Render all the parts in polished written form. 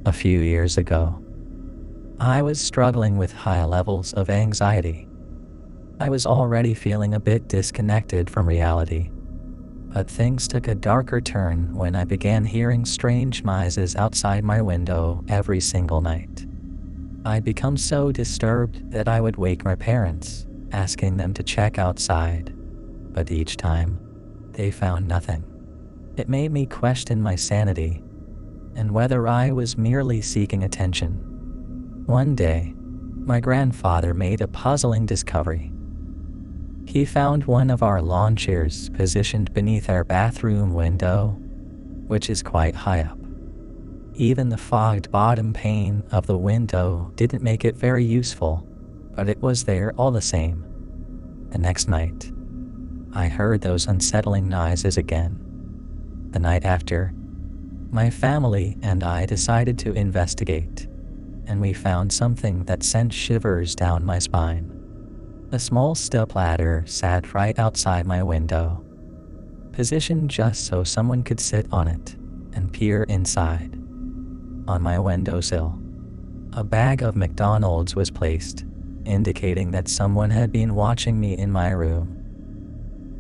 A few years ago, I was struggling with high levels of anxiety. I was already feeling a bit disconnected from reality, but things took a darker turn when I began hearing strange noises outside my window every single night. I'd become so disturbed that I would wake my parents, asking them to check outside, but each time, they found nothing. It made me question my sanity and whether I was merely seeking attention. One day, my grandfather made a puzzling discovery. He found one of our lawn chairs positioned beneath our bathroom window, which is quite high up. Even the fogged bottom pane of the window didn't make it very useful, but it was there all the same. The next night, I heard those unsettling noises again. The night after, my family and I decided to investigate, and we found something that sent shivers down my spine. A small stepladder sat right outside my window, positioned just so someone could sit on it and peer inside. On my windowsill, a bag of McDonald's was placed, indicating that someone had been watching me in my room.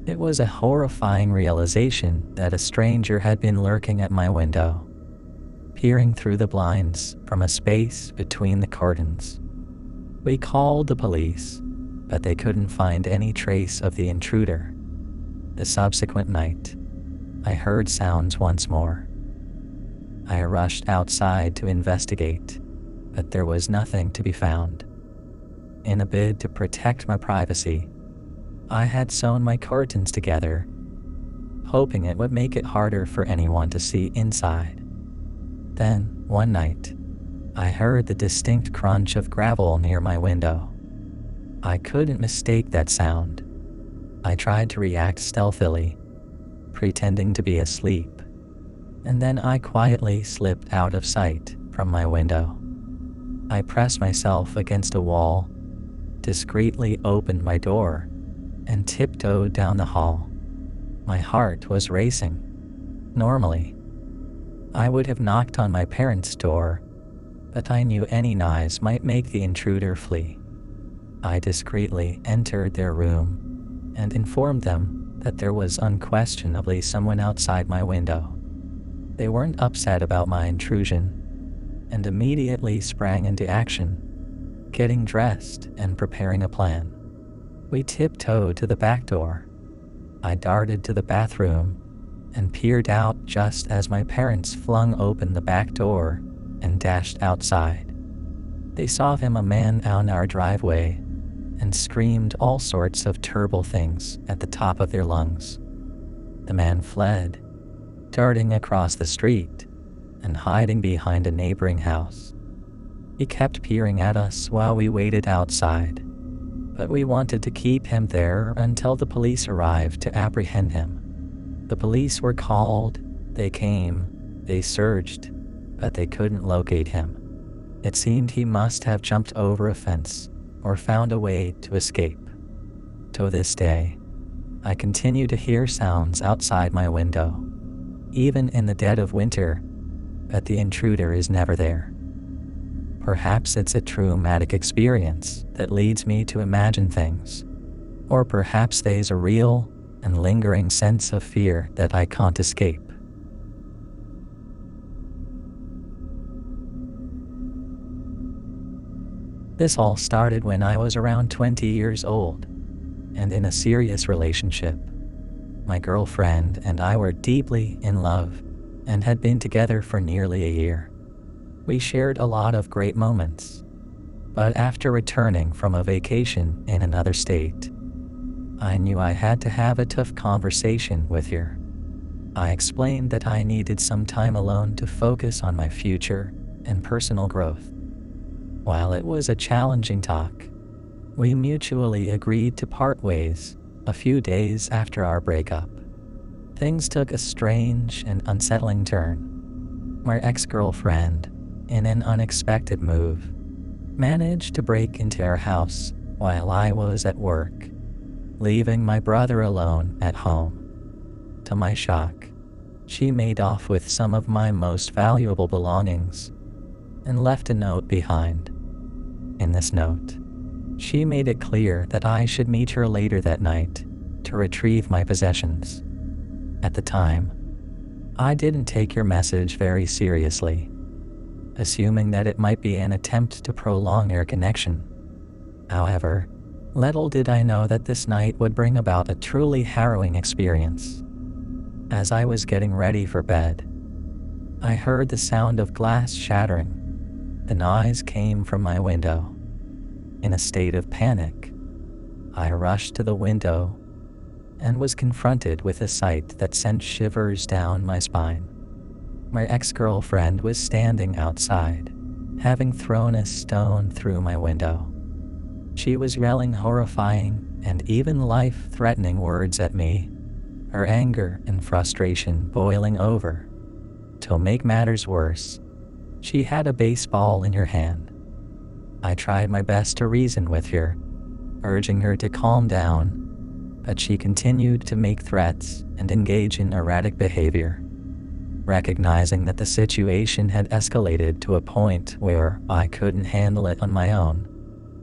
It was a horrifying realization that a stranger had been lurking at my window, peering through the blinds from a space between the curtains. We called the police, but they couldn't find any trace of the intruder. The subsequent night, I heard sounds once more. I rushed outside to investigate, but there was nothing to be found. In a bid to protect my privacy, I had sewn my curtains together, hoping it would make it harder for anyone to see inside. Then, one night, I heard the distinct crunch of gravel near my window. I couldn't mistake that sound. I tried to react stealthily, pretending to be asleep, and then I quietly slipped out of sight from my window. I pressed myself against a wall, discreetly opened my door, and tiptoed down the hall. My heart was racing. Normally, I would have knocked on my parents' door, but I knew any noise might make the intruder flee. I discreetly entered their room and informed them that there was unquestionably someone outside my window. They weren't upset about my intrusion and immediately sprang into action, getting dressed and preparing a plan. We tiptoed to the back door. I darted to the bathroom and peered out just as my parents flung open the back door and dashed outside. They saw him a man on our driveway and screamed all sorts of terrible things at the top of their lungs. The man fled, darting across the street and hiding behind a neighboring house. He kept peering at us while we waited outside, but we wanted to keep him there until the police arrived to apprehend him. The police were called, they came, they searched, but they couldn't locate him. It seemed he must have jumped over a fence or found a way to escape. To this day, I continue to hear sounds outside my window, even in the dead of winter, but the intruder is never there. Perhaps it's a traumatic experience that leads me to imagine things, or perhaps there's a real and lingering sense of fear that I can't escape. This all started when I was around 20 years old and in a serious relationship. My girlfriend and I were deeply in love and had been together for nearly a year. We shared a lot of great moments, but after returning from a vacation in another state, I knew I had to have a tough conversation with her. I explained that I needed some time alone to focus on my future and personal growth. While it was a challenging talk, we mutually agreed to part ways a few days after our breakup. Things took a strange and unsettling turn. My ex-girlfriend, in an unexpected move, managed to break into our house while I was at work, leaving my brother alone at home. To my shock, she made off with some of my most valuable belongings, and left a note behind. In this note, she made it clear that I should meet her later that night to retrieve my possessions. At the time, I didn't take your message very seriously, assuming that it might be an attempt to prolong our connection. However, little did I know that this night would bring about a truly harrowing experience. As I was getting ready for bed, I heard the sound of glass shattering. The noise came from my window. In a state of panic, I rushed to the window and was confronted with a sight that sent shivers down my spine. My ex-girlfriend was standing outside, having thrown a stone through my window. She was yelling horrifying and even life-threatening words at me, her anger and frustration boiling over. To make matters worse, she had a baseball in her hand. I tried my best to reason with her, urging her to calm down, but she continued to make threats and engage in erratic behavior. Recognizing that the situation had escalated to a point where I couldn't handle it on my own,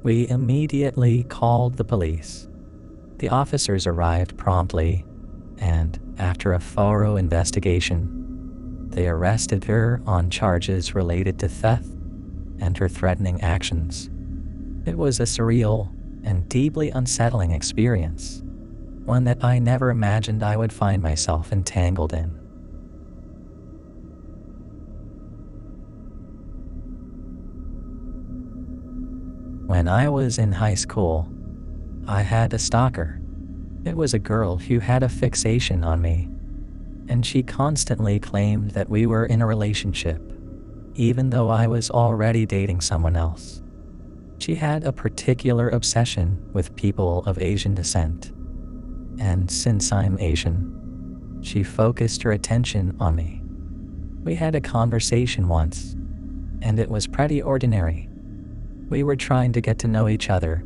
we immediately called the police. The officers arrived promptly, and after a thorough investigation, they arrested her on charges related to theft and her threatening actions. It was a surreal and deeply unsettling experience, one that I never imagined I would find myself entangled in. When I was in high school, I had a stalker. It was a girl who had a fixation on me, and she constantly claimed that we were in a relationship, even though I was already dating someone else. She had a particular obsession with people of Asian descent, and since I'm Asian, she focused her attention on me. We had a conversation once, and it was pretty ordinary. We were trying to get to know each other,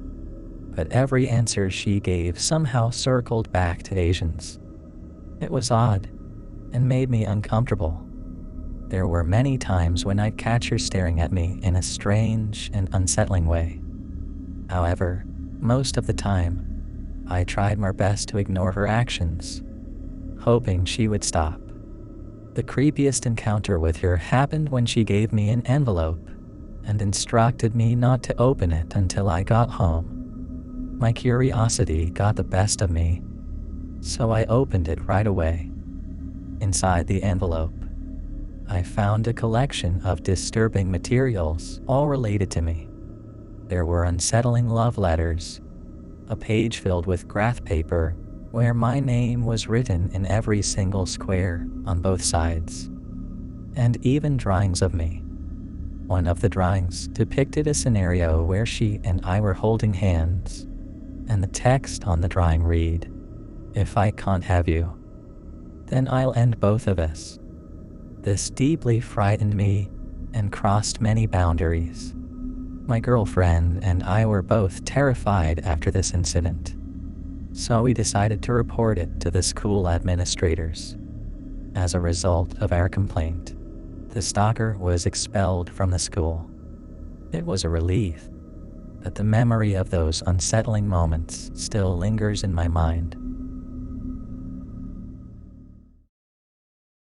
but every answer she gave somehow circled back to Asians. It was odd and made me uncomfortable. There were many times when I'd catch her staring at me in a strange and unsettling way. However, most of the time, I tried my best to ignore her actions, hoping she would stop. The creepiest encounter with her happened when she gave me an envelope and instructed me not to open it until I got home. My curiosity got the best of me, so I opened it right away. Inside the envelope, I found a collection of disturbing materials, all related to me. There were unsettling love letters, a page filled with graph paper where my name was written in every single square on both sides, and even drawings of me. One of the drawings depicted a scenario where she and I were holding hands, and the text on the drawing read, "If I can't have you, then I'll end both of us." This deeply frightened me and crossed many boundaries. My girlfriend and I were both terrified after this incident, so we decided to report it to the school administrators. As a result of our complaint, the stalker was expelled from the school. It was a relief, but the memory of those unsettling moments still lingers in my mind.